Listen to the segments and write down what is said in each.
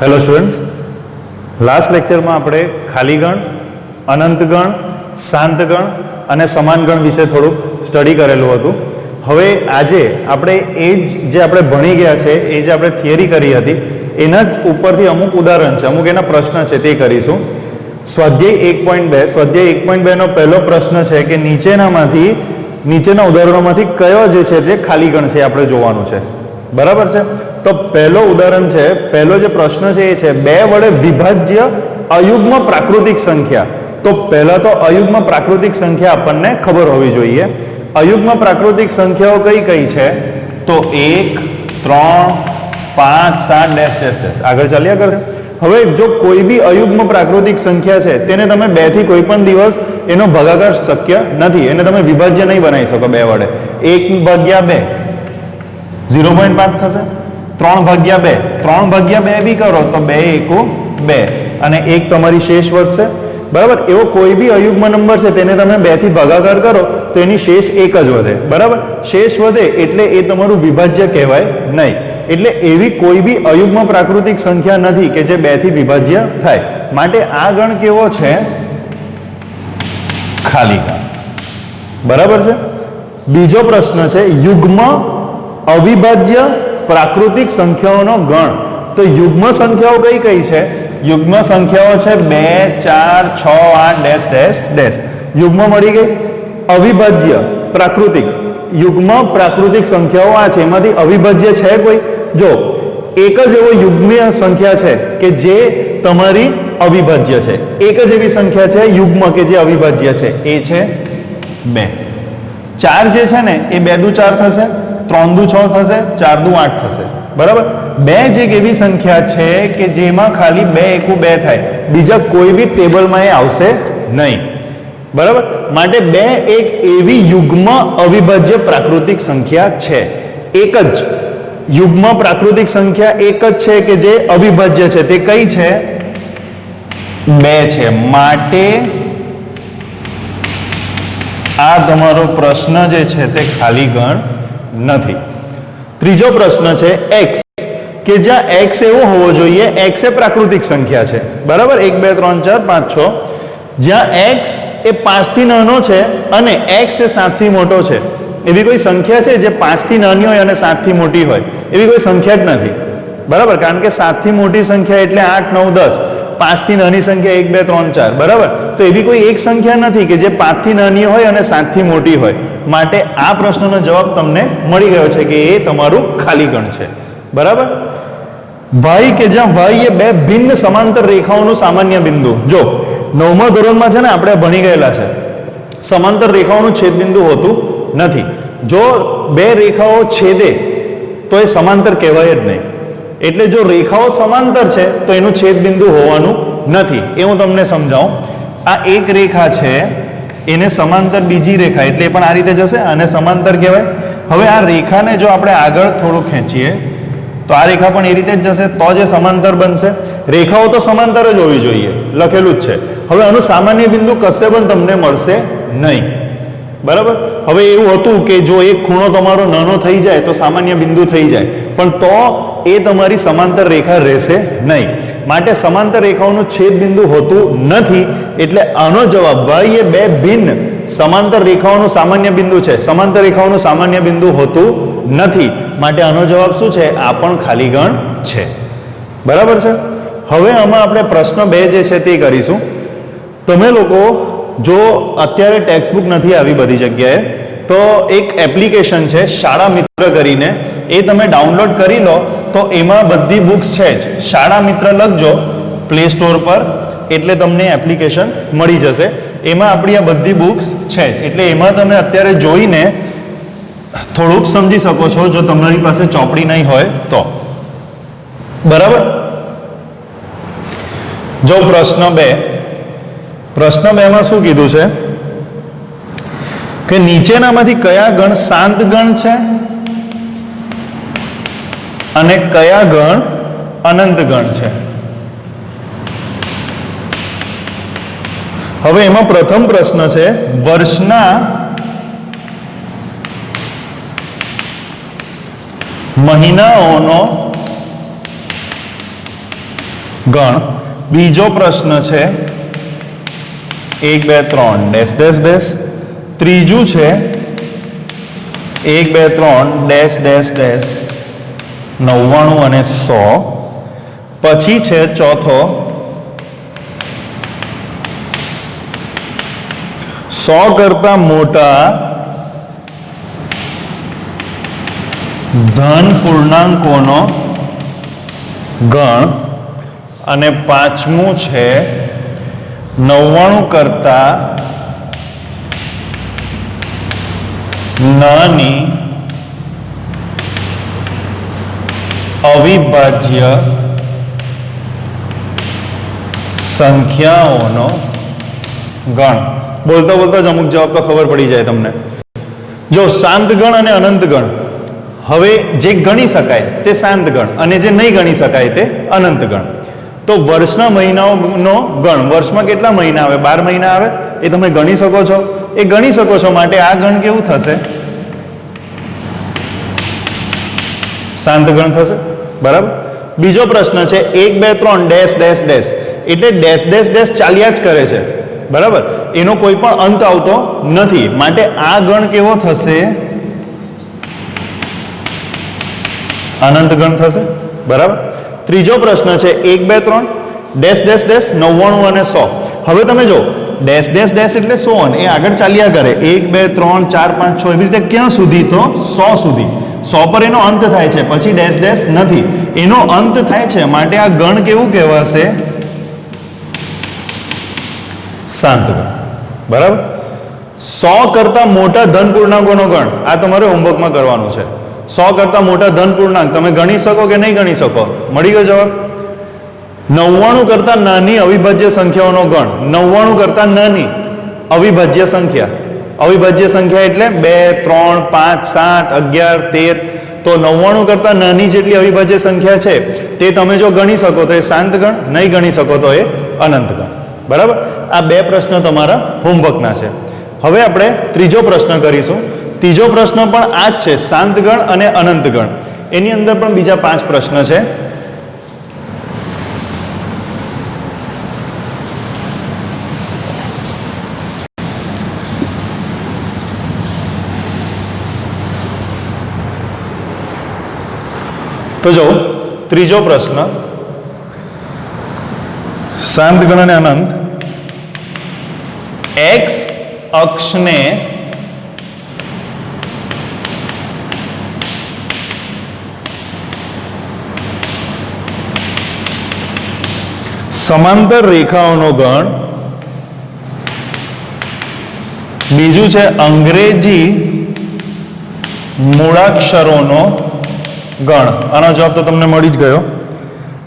Hello students, last લેક્ચરમાં આપણે ખાલી ગણ, અનંત ગણ, શાંત ગણ અને સમાન ગણ વિશે થોડુંક સ્ટડી કરેલું હતું. હવે આજે આપણે એ જે આપણે ભણી ગયા છે, એ જે આપણે થિયરી કરી હતી, એના જ ઉપરથી અમુક ઉદાહરણ છે, અમુક એના પ્રશ્ન છે તે કરીશું. સ્વાધ્યાય 1.2 સ્વાધ્યાય 1.2 નો પહેલો પ્રશ્ન છે કે નીચેના ઉદાહરણોમાંથી કયો જે છે તે ખાલી ગણ છે આપણે જોવાનું છે. બરાબર છે? તો પહેલો ઉદાહરણ છે, પહેલો જે પ્રશ્ન છે એ છે 2 વડે વિભાજ્ય અયુગ્મ પ્રાકૃતિક સંખ્યા. તો પહેલા તો અયુગ્મ પ્રાકૃતિક સંખ્યા આપણને ખબર હોવી જોઈએ. અયુગ્મ પ્રાકૃતિક સંખ્યાઓ કઈ કઈ છે? તો 1, 3, 5, 7 ડેશ ડેશ ડેશ આગળ ચાલ્યા કરશે. હવે જો કોઈ બી અયુગ્મ પ્રાકૃતિક સંખ્યા છે તેને તમે 2 થી કોઈ પણ દિવસ એનો ભાગાકાર શક્ય નથી, એને તમે વિભાજ્ય નહીં બનાવી શકો 2 વડે. 1/2 0.5 થશે. 3/2 3/2 બી કરો તો 2 એકુ 2 અને 1 તમારી શેષ વધશે. બરાબર? એવો કોઈ બી અયુગ્મ નંબર છે તેને તમે 2 થી ભાગાકાર કરો તો એની શેષ 1 જ વધે. બરાબર? શેષ વધે એટલે એ તમારું વિભાજ્ય કહેવાય નહીં. એટલે એવી કોઈ બી અયુગ્મ પ્રાકૃતિક સંખ્યા નથી કે જે 2 થી વિભાજ્ય થાય. માટે આ ગણ કેવો છે? ખાલી ગણ. બરાબર છે? બીજો પ્રશ્ન છે યુગ્મ અવિભાજ્ય પ્રાકૃતિક સંખ્યાઓનો ગણ. તો યુગ્મ સંખ્યાઓ કઈ કઈ છે? યુગ્મ સંખ્યાઓ છે 2, 4, 6, 8 ડેશ ડેશ ડેશ. યુગ્મ મળી ગઈ. અવિભાજ્ય પ્રાકૃતિક યુગ્મ પ્રાકૃતિક સંખ્યાઓ આ છે, એમાંથી અવિભાજ્ય છે કોઈ? જો એક જ એવો યુગ્મ સંખ્યા છે કે જે તમારી અવિભાજ્ય છે. એક જ એવી સંખ્યા છે યુગ્મ કે જે અવિભાજ્ય છે, એ છે 2. 4 જે છે ને એ 2 દુ 4 થશે, 3 દુ 6 થશે, 4 દુ 8 થશે. બરાબર? 2 જે એક એવી સંખ્યા છે કે જેમાં ખાલી 2 એકુ 2 થાય, બીજા કોઈ બી ટેબલમાં એ આવશે નહીં. બરાબર? માટે 2 એક એવી યુગ્મ અવિભાજ્ય પ્રાકૃતિક સંખ્યા છે. એક જ યુગ્મ પ્રાકૃતિક સંખ્યા એક જ છે કે જે અવિભાજ્ય છે. તે કઈ છે? 2 છે. માટે આ તમારો પ્રશ્ન જે છે તે ખાલી ગણ નથી. ત્રીજો પ્રશ્ન છે x, કે જ્યાં x એવો હોવો જોઈએ, x એ પ્રાકૃતિક સંખ્યા છે. બરાબર? 1, 2, 3, 4, 5, 6. જ્યાં x એ 5 થી નાનો છે અને x એ 7 થી મોટો છે. એવી કોઈ સંખ્યા છે જે 5 થી નાની હોય અને 7 થી મોટી હોય? એવી કોઈ સંખ્યા જ નથી. બરાબર? કારણ કે 7 થી મોટી સંખ્યા એટલે 8, 9, 10. 5 થી નાની સંખ્યા 1, 2, 3, 4. બરાબર? તો એવી કોઈ એક સંખ્યા નથી કે જે 5 થી નાની હોય અને 7 થી મોટી હોય. માટે આ પ્રશ્નનો જવાબ તમને મળી ગયો છે કે એ તમારું ખાલી ગણ છે. બરાબર? y, કે જ્યાં y એ 2 ભિન્ન સમાંતર રેખાઓનું સામાન્ય બિંદુ. જો 9મા ધોરણમાં છે ને આપણે ભણી ગયેલા છે, સમાંતર રેખાઓનું છેદ બિંદુ હોતું નથી. જો 2 રેખાઓ છેદે તો એ સમાંતર કહેવાય જ નહીં. એટલે જો રેખાઓ સમાંતર છે તો એનું છેદ બિંદુ હોવાનું નથી. એ હું તમને સમજાવું. આ એક રેખા છે, એને સમાંતર બીજી રેખા, એટલે એ પણ આ રીતે જશે અને સમાંતર કહેવાય. હવે આ રેખાને જો આપણે આગળ થોડું ખેંચીએ તો આ રેખા પણ એ રીતે જ જશે, તો જે સમાંતર બનશે. રેખાઓ તો સમાંતર જ હોવી જોઈએ, લખેલું જ છે. હવે આનું સામાન્ય બિંદુ કશે પણ તમને મળશે નહીં. બરાબર? હવે એવું હતું કે જો એક ખૂણો તમારો નાનો થઈ જાય તો સામાન્ય બિંદુ થઈ જાય, પણ તો એ તમારી સમાંતર રેખા રહેશે નહીં. માટે સમાંતર રેખાઓનું છેદ બિંદુ હોતું નથી. એટલે આનો જવાબ y એ 2 ભિન્ન સમાંતર રેખાઓનું સામાન્ય બિંદુ છે. સમાંતર રેખાઓનું સામાન્ય બિંદુ હોતું નથી. માટે આનો જવાબ શું છે? આ પણ ખાલી ગણ છે. બરાબર છે? હવે આમાં આપણે પ્રશ્ન 2 જે છે તે કરીશું. તમે લોકો જો અત્યારે ટેક્સ્ટ બુક નથી આવી બધી જગ્યાએ, તો એક એપ્લિકેશન છે શાળા મિત્ર કરીને, એ તમે ડાઉનલોડ કરી લો તો એમાં બધી બુક્સ છે જ. શાળા મિત્ર લખજો પ્લે સ્ટોર પર એટલે તમને એપ્લિકેશન મળી જશે. એમાં આપણી આ બધી બુક્સ છે જ. એટલે એમાં તમે અત્યારે જોઈને થોડુંક સમજી શકો છો જો તમારી પાસે ચોપડી નહીં હોય તો. બરાબર? જો પ્રશ્ન 2 માં શું કીધું છે કે નીચેનામાંથી કયા ગણ શાંત ગણ છે અને કયા ગણ અનંત ગણ છે? હવે એમાં પ્રથમ પ્રશ્ન છે વર્ષના મહિનાઓનો ગણ. બીજો પ્રશ્ન છે 1 2 3 ડેશ ડેશ ડેશ. ત્રીજું છે 1 2 3 ડેશ ડેશ ડેશ 99 અને 100. પછી છે ચોથો 100 કરતા મોટા ધન પૂર્ણાંકોનો ગણ. અને પાંચમું છે 99 કરતા નાની અવિભાજ્ય સંખ્યાઓનો ગણ. બોલતા બોલતા જ અમુક જવાબ તો ખબર પડી જાય તમને. જો શાંત ગણ અને અનંત ગણ, હવે જે ગણી શકાય તે શાંત ગણ અને જે નહીં ગણી શકાય તે અનંત ગણ. તો વર્ષના મહિનાઓનો ગણ, વર્ષમાં કેટલા મહિના આવે? 12 મહિના આવે. એ તમે ગણી શકો છો, એ ગણી શકો છો. માટે આ ગણ કેવું થશે? શાંત ગણ થશે. બરાબર. બીજો પ્રશ્ન છે 1 2 3 ડેશ ડેશ ડેશ. એટલે ડેશ ડેશ ડેશ ચાલ્યા જ કરે છે. બરાબર. એનો કોઈ પણ અંત આવતો નથી. માટે આ ગણ કેવો થશે? અનંત ગણ થશે. બરાબર. ત્રીજો પ્રશ્ન છે 1 2 3 ડેશ ડેશ ડેશ 99 અને 100. હવે તમે જો ડેશ ડેશ ડેશ એટલે 100 એ આગળ ચાલ્યા કરે 1 2 3 4 5 6 એવી રીતે ક્યાં સુધી? તો 100 સુધી. 100 પર એનો અંત થાય છે, પછી ડેશ ડેશ નથી, એનો અંત થાય છે. માટે આ ગણ કેવું કહેવાશે? શાંત ગણ. બરાબર. 100 કરતા મોટા ધન પૂર્ણાંકોનો ગણ, આ તમારે હોમવર્કમાં કરવાનું છે. 100 કરતા મોટા ધન પૂર્ણાંક તમે ગણી શકો કે નહીં ગણી શકો? મળી ગયો જવાબ. 99 કરતા નાની અવિભાજ્ય સંખ્યાઓનો ગણ. 99 કરતા નાની અવિભાજ્ય સંખ્યા. અવિભાજ્ય સંખ્યા એટલે 2 3 5 7 11 13. તો 99 કરતા નાની જેટલી અવિભાજ્ય સંખ્યા છે તે તમે જો ગણી શકો તો એ શાંત ગણ, નહીં ગણી શકો તો એ અનંત ગણ. બરાબર. આ બે પ્રશ્ન તમારા હોમવર્કના છે. હવે આપણે ત્રીજો પ્રશ્ન કરીશું. ત્રીજો પ્રશ્ન પણ આ જ છે, શાંત ગણ અને અનંત ગણ. એની અંદર પણ બીજા 5 પ્રશ્ન છે. તો જો ત્રીજો પ્રશ્ન, શાંત ગણ અને અનંત. એક્સ અક્ષને સમાંતર રેખાઓનો ગણ. બીજું છે અંગ્રેજી મૂળાક્ષરોનો ગણ. આનો જવાબ તો તમને મળી જ ગયો.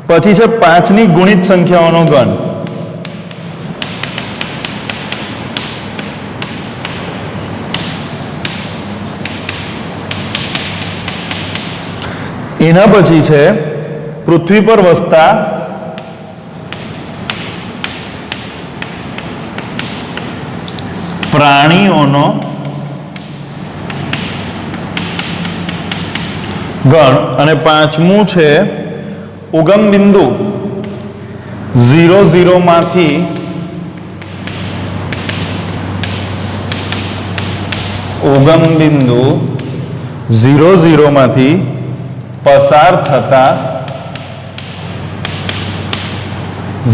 પછી છે 5ની ગુણિત સંખ્યાઓનો ગણ. એના પછી છે પૃથ્વી પર વસતા પ્રાણીઓનો ગણ. અને પાંચમું છે ઉગમ બિંદુ 0 0 માંથી ઉગમ બિંદુ 0 0 માંથી પસાર થતા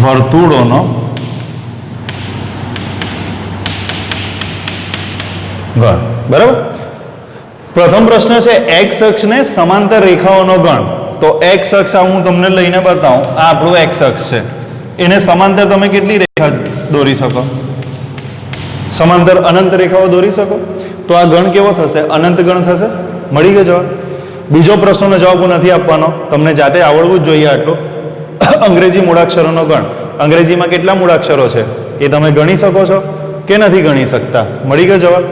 વર્તુળોનો ગણ. બરાબર. પ્રથમ પ્રશ્ન છે એક્સ અક્ષને સમાંતર રેખાઓનો ગણ. તો એક્સ અક્ષ હું તમને લઈને બતાવું. આ આપણું એક્સ અક્ષ છે. એને સમાંતર તમે કેટલી રેખા દોરી શકો? સમાંતર અનંત રેખાઓ દોરી શકો. તો આ ગણ કેવો થશે? અનંત ગણ થશે. મળી ગયો જવાબ. બીજો પ્રશ્નનો જવાબ નથી આપવાનો, તમને જાતે આવડવું જ જોઈએ આટલું. અંગ્રેજી મૂળાક્ષરોનો ગણ. અંગ્રેજીમાં કેટલા મૂળાક્ષરો છે એ તમે ગણી શકો છો કે નથી ગણી શકતા? મળી ગયો જવાબ.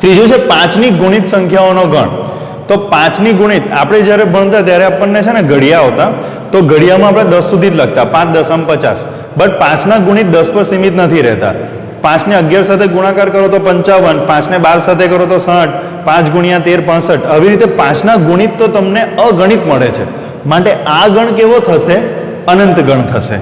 ત્રીજું છે 5ની ગુણિત સંખ્યાઓનો ગણ. તો 5ની ગુણિત આપણે જ્યારે ભણતા ત્યારે આપણને છે ને ઘડિયા આવતા, તો ઘડિયામાં આપણે 10 સુધી જ લખતા, 5 દશમ 50. બટ 5ના ગુણિત 10 પર સીમિત નથી રહેતા. 5ને 11 સાથે ગુણાકાર કરો તો 55, 5ને 12 સાથે કરો તો 60, 5 ગુણ્યા 13 65. આવી રીતે 5ના ગુણિત તો તમને અગણિત મળે છે. માટે આ ગણ કેવો થશે? અનંત ગણ થશે.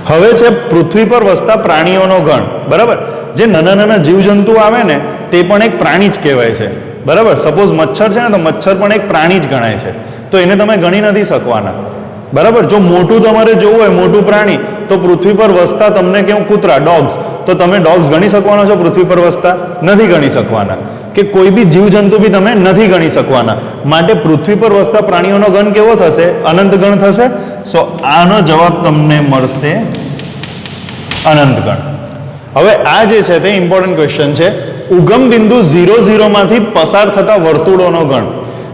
હવે છે પૃથ્વી પર વસતા પ્રાણીઓનો ગણ. બરાબર, જે નાના નાના જીવજંતુ આવે ને તે પણ એક પ્રાણી જ કહેવાય છે. બરાબર, સપોઝ મચ્છર છે ને તો મચ્છર પણ એક પ્રાણી જ ગણાય છે, તો એને તમે ગણી નથી શકવાના. બરાબર, જો મોટું તમારે જોવું હોય, મોટું પ્રાણી, તો પૃથ્વી પર વસતા તમને કેવું કૂતરા, ડોગ્સ, તો તમે ડોગ્સ ગણી શકવાના છો પૃથ્વી પર વસતા? નથી ગણી શકવાના. કે કોઈ બી જીવજંતુ બી તમે નથી ગણી શકવાના. માટે પૃથ્વી પર વસતા પ્રાણીઓનો ગણ કેવો થશે? અનંત ગણ થશે. સો આનો જવાબ તમને મળશે અનંત ગણ. હવે આ જે છે તે ઇમ્પોર્ટન્ટ ક્વેશ્ચન છે. ઉગમ બિંદુ 0,0 માંથી પસાર થતા વર્તુળોનો ગણ.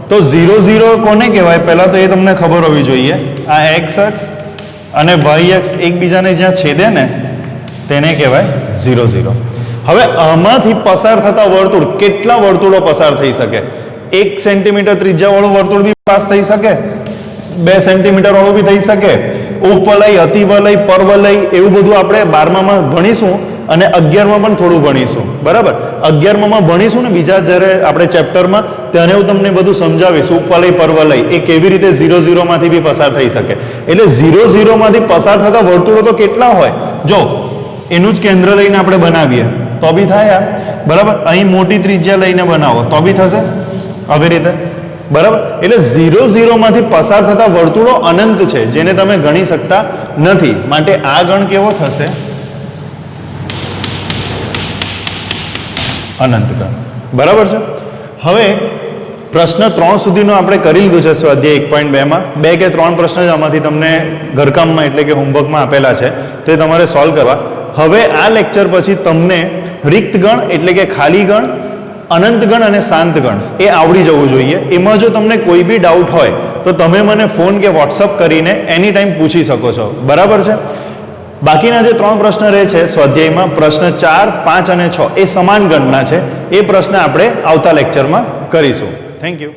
તો 0,0 કોને કહેવાય? પહેલા તો એ તમને ખબર હોવી જોઈએ. આ x અક્ષ અને y અક્ષ એકબીજાને જ્યાં છેદે ને તેને કહેવાય 0,0. હવે આમાંથી પસાર થતા વર્તુળ, કેટલા વર્તુળો પસાર થઈ શકે? 1 સેન્ટીમીટર ત્રિજ્યા વાળું વર્તુળ બી પાસ થઈ શકે, 2 સેન્ટીમીટર વાળું બી થઈ શકે, ઉપવલય, અતિવલય, પરવલય, એવું બધું આપણે 12માં ભણીશું અને 11માં પણ થોડું ભણીશું. બરાબર, 11માં ભણીશું ને બીજા જ્યારે આપણે ચેપ્ટરમાં, ત્યારે હું તમને બધું સમજાવીશ. ઉપવલય, પરવલય એ કેવી રીતે 0,0 માંથી બી પસાર થઈ શકે. એટલે 0,0 માંથી પસાર થતા વર્તુળો તો કેટલા હોય? જો એનું જ કેન્દ્ર લઈને આપણે બનાવીએ તો બી થાય. બરાબર, અહીં મોટી ત્રિજ્યા લઈને બનાવો તો બી થશે આવી રીતે. બરાબર, એટલે 0,0 માંથી પસાર થતા વર્તુળો અનંત છે, જેને તમે ગણી શકતા નથી. માટે આ ગણ કેવો થશે? અનંત ગણ. બરાબર છે. હવે પ્રશ્ન 3 સુધીનો આપણે કરી લીધું છે સ્વાધ્યાય 1.2માં. 2 કે 3 પ્રશ્ન જ આમાંથી તમને ઘરકામમાં એટલે કે હોમવર્કમાં આપેલા છે, તો એ તમારે સોલ્વ કરવા. હવે આ લેક્ચર પછી તમને રિક્ત ગણ એટલે કે ખાલી ગણ, અનંત ગણ અને શાંત ગણ એ આવડી જવું જોઈએ. એમાં જો તમને કોઈ બી ડાઉટ હોય તો તમે મને ફોન કે વોટ્સઅપ કરીને એની ટાઈમ પૂછી શકો છો. બરાબર છે. બાકીના જે 3 પ્રશ્ન રહે છે સ્વાધ્યાયમાં, પ્રશ્ન 4, 5 અને 6 એ સમાન ગણના છે. એ પ્રશ્ન આપણે આવતા લેક્ચરમાં કરીશું. Thank you.